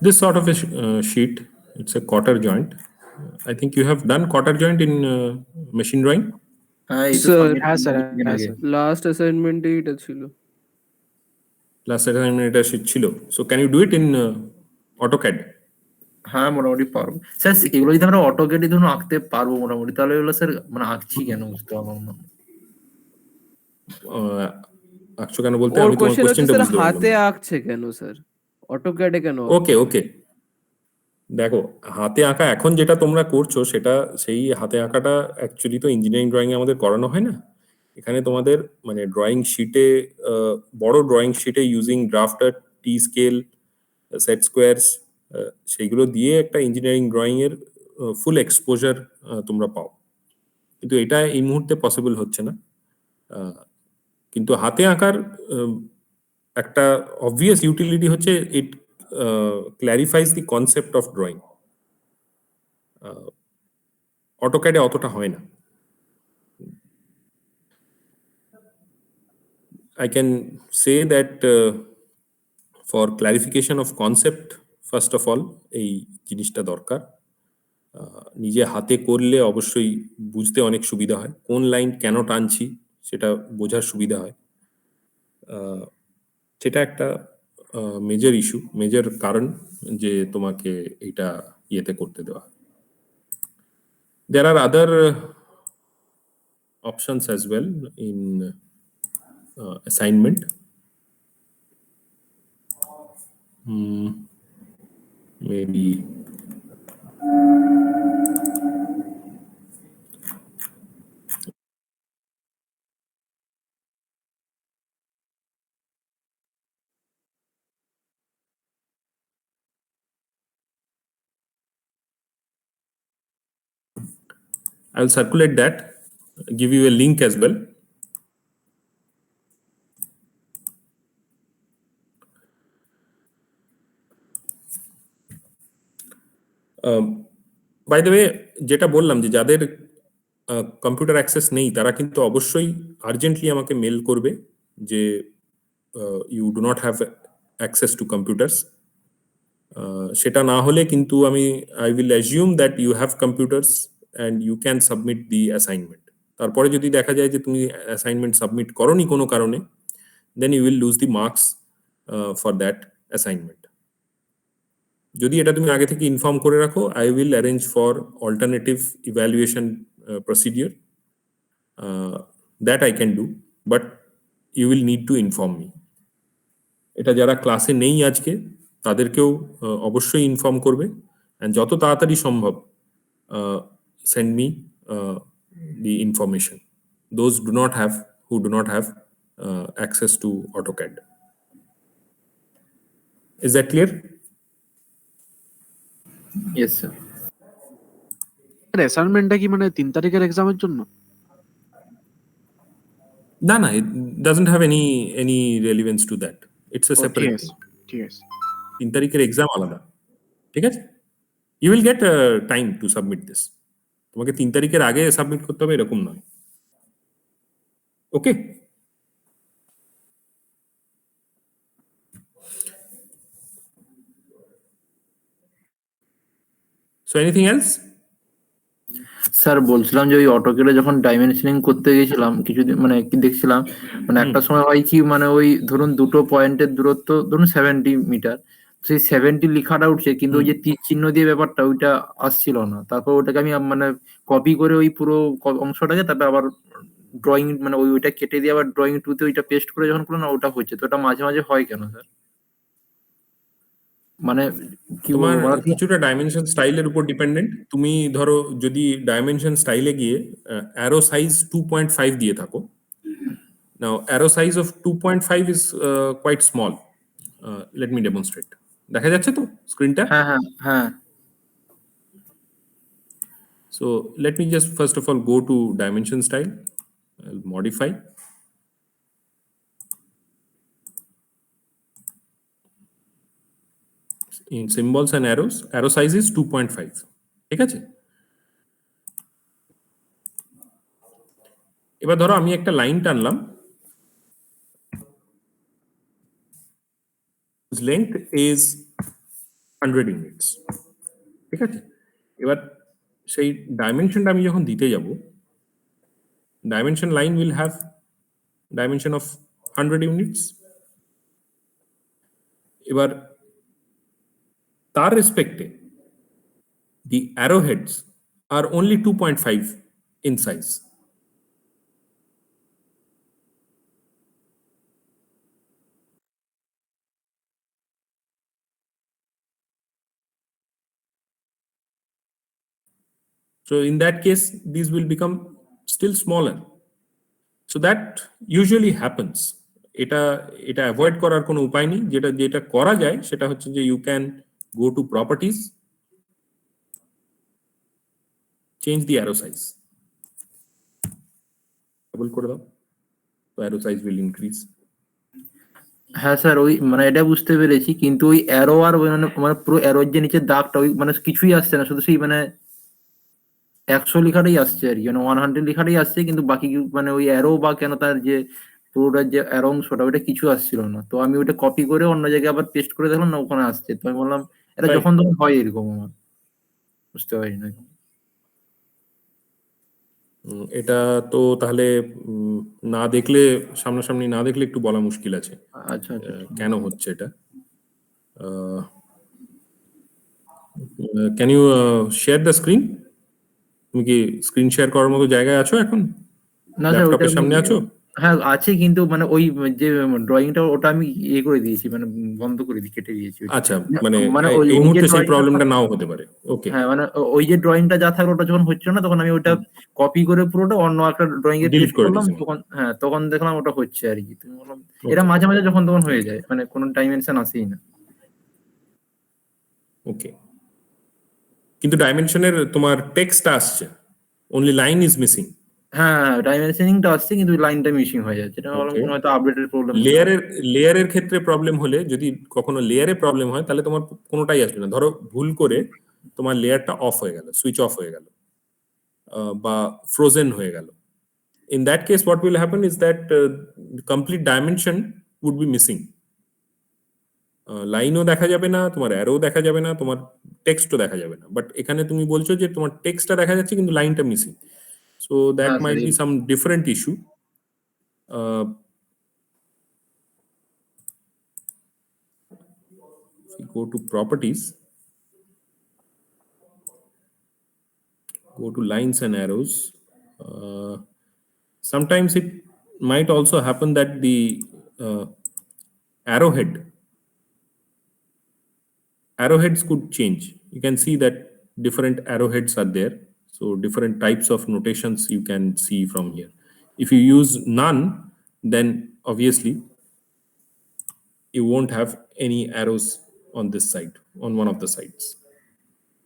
This sort of a sheet, it's a quarter joint. I think you have done quarter joint in machine drawing. হ্যাঁ এই তো sir submit হ্যাঁ sir, করলাম কিছুদিন হ্যাঁ আগে। Sir. Last অ্যাসাইনমেন্টে এটা ছিল। Last assignment এটা sheet ছিল, so can you do it in AutoCAD? হ্যাঁ মোটামুটি পারবো স্যার। এগুলো যদি আমরা অটোকেটে ধরুন আঁকতে পারবো মোটামুটি তাহলে এগুলো স্যার মানে আঁকছি কেন বুঝতে পারলাম না। আঁকছো কেন বলতে, ওর আমি তোমার কোশ্চেন হচ্ছে কোশ্চেনটা স্যার বুঝতে পারলাম হাতে না। আঁকছে কেন স্যার, অটোক্যাডে কেন? ওকে ওকে, দেখো হাতে আঁকা এখন যেটা তোমরা করছো সেটা, সেই হাতে আঁকাটা অ্যাকচুয়ালি তো ইঞ্জিনিয়ারিং ড্রয়িং এ আমাদের করানো হয় না। এখানে তোমাদের মানে ড্রয়িং শিটে, বড় ড্রয়িং শিটে ইউজিং ড্রাফটার, টি স্কেল, সেট স্কোয়ারস, সেইগুলো দিয়ে একটা ইঞ্জিনিয়ারিং ড্রয়িং এর ফুল এক্সপোজার তোমরা পাও, কিন্তু এটা এই মুহূর্তে পসিবল হচ্ছে না। কিন্তু হাতে আঁকার একটা অবভিয়াস ইউটিলিটি হচ্ছে ইট ক্ল্যারিফাইজ দি কনসেপ্ট অফ ড্রয়িং। অটোক্যাডে অতটা হয় না। I can say that for clarification of concept, first of all, এই জিনিসটা দরকার। নিজে হাতে করলে অবশ্যই বুঝতে অনেক সুবিধা হয়, কোন লাইন কেন টানছি সেটা বোঝার সুবিধা হয়। সেটা একটা মেজর ইস্যু, মেজর কারণ যে তোমাকে এটা ইয়েতে করতে দেওয়া। There are other options as well in assignment. Maybe I'll circulate that, give you a link as well. By the way, যেটা বললাম যে যাদের কম্পিউটার অ্যাক্সেস নেই তারা কিন্তু অবশ্যই আর্জেন্টলি আমাকে মেল করবে যে you do not have access to computers. সেটা না হলে কিন্তু I will assume that you have computers and you can submit the assignment. তারপরে যদি দেখা যায় যে তুমি অ্যাসাইনমেন্ট সাবমিট করোনি কোনো কারণে, then you will lose the marks for that assignment. যদি এটা তুমি আগে থেকে ইনফর্ম করে রাখো, I will arrange for alternative evaluation procedure, that I can do, but you will need to inform me. এটা যারা ক্লাসে নেই আজকে তাদেরকেও অবশ্যই ইনফর্ম করবে, অ্যান্ড যত তাড়াতাড়ি সম্ভব send me the information. Those do not have who do not have access to AutoCAD. Is that clear? Yes sir. অ্যাসাইনমেন্টটা কি মানে 3 তারিখের এক্সামের জন্য? No, it doesn't have any relevance to that. It's a ও ঠিক separate আছে, thing. ঠিক আছে। 3 তারিখের এক্সাম আলাদা, ঠিক আছে? You will get time to submit this. তোমাকে 3 তারিখের আগে সাবমিট করতে হবে এরকম নয়। ওকে? So anything else? স্যার বলছিলাম যে ওই অটোকেটে যখন ডাইমেনশনিং করতে গেছিলাম কিছুদিন মানে কি দেখছিলাম মানে একটা সময় হয় কি মানে ওই ধরুন দুটো পয়েন্টের দূরত্ব ধরুন 70 মিটার, সেই 70 লেখাটা উঠছে কিন্তু ওই যে তীর চিহ্ন দিয়ে ব্যাপারটা ওইটা আসছিল না। তারপর ওটাকে আমি মানে কপি করে ওই পুরো অংশটাকে তারপর আবার ড্রয়িং মানে ওইটা কেটে দিয়ে আবার ড্রয়িং টুতে ওইটা পেস্ট করে যখন করলাম না ওটা হচ্ছে। তো ওটা মাঝে মাঝে হয় কেন স্যার? মানে কি তোমার বলবো বলা- কিছুটা ডাইমেনশন স্টাইলের উপর ডিপেন্ডেন্ট। তুমি ধরো যদি ডাইমেনশন স্টাইলে গিয়ে অ্যারো সাইজ 2.5 দিয়ে থাকো, now arrow size of 2.5 is quite small. Let me demonstrate. দেখা যাচ্ছে তো স্ক্রিনটা? হ্যাঁ হ্যাঁ হ্যাঁ So let me just first of all go to dimension style. I'll modify. In symbols and arrows, arrow size is 2.5. ঠিক আছে? এবার ধরো আমি একটা line টানলাম, whose length is 100 units. ঠিক আছে? এবার সেই ডাইমেনশনটা আমি যখন দিতে যাব, dimension line will have dimension of 100 units. এবার তার রেসপেক্টে the arrowheads are only 2.5 in size. So in that case, these will become still smaller. So that usually happens. এটা অ্যাভয়েড করার কোনো উপায় নেই। যেটা করা যায় সেটা হচ্ছে যে you can go to properties, change the arrow size. Double করে দাও, তো arrow size will increase. হ্যাঁ স্যার ওই মানে এটা বুঝতে পেরেছি কিন্তু ওই অ্যারো আর ওই মানে মানে পুরো অ্যারোর যে নিচে দাগটা ওই মানে কিছুই আসছে না, শুধু সেই মানে 100 লেখাটাই আসছে আর কি, মানে 100 লেখাটাই আসছে কিন্তু বাকি মানে ওই অ্যারো বা কেন তার যে পুরোটার যে অ্যারো অংশটা ওইটা কিছু আসছিল না। তো আমি ওইটা কপি করে অন্য জায়গায় আবার পেস্ট করে দেখলাম না ওখানে আসছে। তো আমি বললাম এটা Right. যখন তখন হয় এরকম আমার বুঝতে পারি না। এটা তো তাহলে না দেখলে, সামনাসামনি না দেখলে একটু বলা মুশকিল আছে আচ্ছা আচ্ছা কেন হচ্ছে এটা। Can you share the screen? তুমি কি স্ক্রিন শেয়ার করার মতো জায়গায় আছো এখন? না স্যার ওইটা ল্যাপটপের সামনে আছো? হ্যাঁ আছে কিন্তু মানে ওই যে ড্রয়িংটা ওটা আমি ইয়ে করে দিয়েছি মানে বন্ধ করে দিয়ে কেটে দিয়েছি ওইটা। আচ্ছা, মানে মানে এই ওই মুহূর্তে যে সেই drawing টা প্রবলেমটা নাও হতে পারে। ওকে, হ্যাঁ মানে ওই যে ড্রয়িংটা যা থাকলো ওটা যখন হচ্ছে না তখন আমি ওটা কপি করে পুরোটা অন্য একটা ড্রয়িং এ Delete পেস্ট করে করলাম দিয়েছেন। তখন হ্যাঁ তখন দেখলাম ওটা হচ্ছে আর কি। তুমি বললাম এটা মাঝে মাঝে যখন তখন হয়ে যায় মানে কোনো ডাইমেনশন আসেই না। ওকে, কিন্তু ডাইমেনশনের তোমার টেক্সটটা আসছে, অনলি লাইন ইজ মিসিং। হ্যাঁ ডাইমেনশনিংটা আসছে কিন্তু লাইনটা মিসিং হয়ে যাচ্ছে। এটা বললাম Okay. কোনো হয়তো আপডেটের প্রবলেম। লেয়ারের ক্ষেত্রে প্রবলেম হলে, যদি কখনো লেয়ারে প্রবলেম হয় তাহলে তোমার কোনোটাই আসবে না। ধরো ভুল করে তোমার লেয়ারটা অফ হয়ে গেল, সুইচ অফ হয়ে গেল, বা ফ্রোজেন হয়ে গেল। In that case, what will happen is that complete dimension would be missing. লাইনও দেখা যাবে না, তোমার অ্যারো দেখা যাবে না, তোমার টেক্সটও দেখা যাবে না। বাট এখানে তুমি বলছো যে তোমার টেক্সটটা দেখা যাচ্ছে কিন্তু লাইনটা মিসিং। সো দ্যাট হ্যাঁ, might sir, be some different issue. Go to properties, go to lines and arrows. Sometimes it might also happen that the arrowheads could change. You can see that different arrowheads are there. So different types of notations you can see from here. If you use none, then obviously you won't have any arrows on this side, on one of the sides.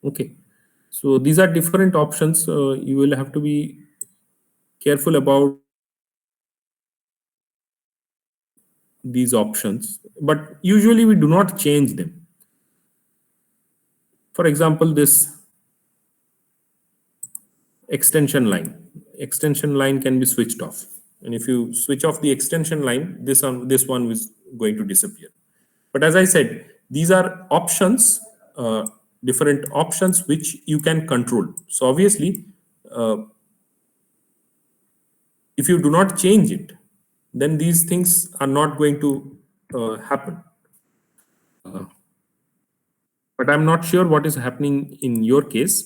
Okay, so these are different options. You will have to be careful about these options, but usually we do not change them. For example, this extension line can be switched off, and if you switch off the extension line, this one is going to disappear. But as I said, these are options, different options which you can control. So obviously, if you do not change it, then these things are not going to happen. But I'm not sure what is happening in your case,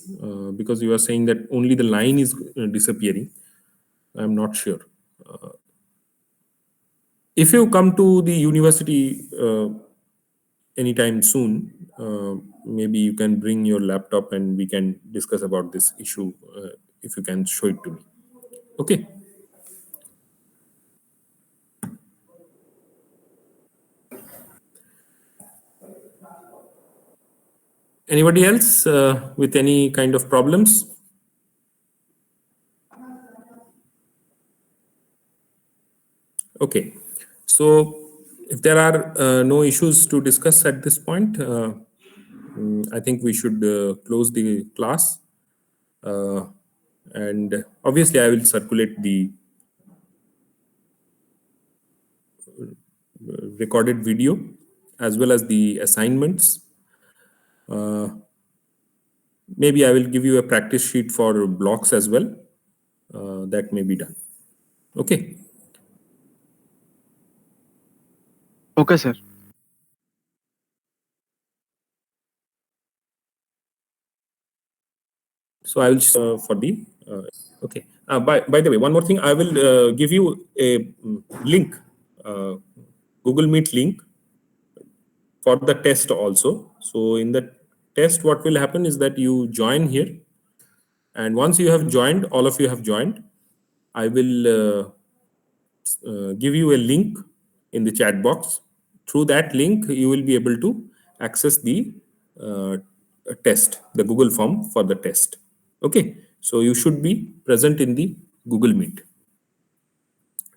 because you are saying that only the line is disappearing. I'm not sure. If you come to the university anytime soon, maybe you can bring your laptop and we can discuss about this issue, if you can show it to me. Okay. Anybody else with any kind of problems? Okay, so if there are no issues to discuss at this point, I think we should close the class. And obviously, I will circulate the recorded video as well as the assignments. Maybe I will give you a practice sheet for blocks as well. That may be done. Okay. Okay, sir. So I will for the okay. By the way, one more thing, I will give you a link, Google Meet link for the test also. So in the test, what will happen is that you join here, and once you have joined, all of you have joined, I will give you a link in the chat box. Through that link, you will be able to access the test, the Google form for the test. Okay, so you should be present in the Google Meet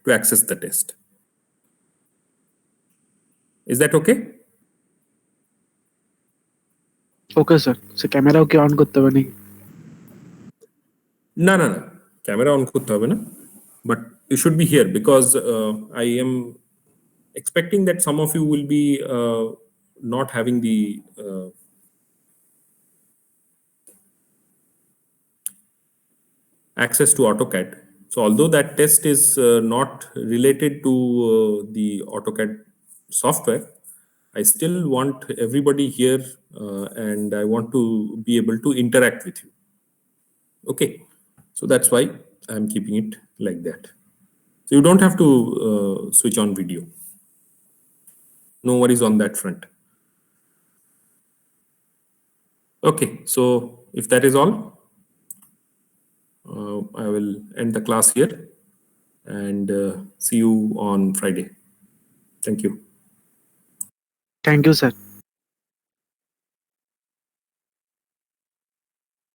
to access the test. Is that okay? Okay, sir. So camera okay on করতে হবে নাকি? No, camera on করতে হবে না, but you should be here because I am expecting that some of you will be not having the access to AutoCAD. So although that test is not related to the AutoCAD software, I still want everybody here and I want to be able to interact with you. Okay, so that's why I'm keeping it like that. So you don't have to switch on video. No worries on that front. Okay, so if that is all, I will end the class here and see you on Friday. Thank you. Thank you, sir.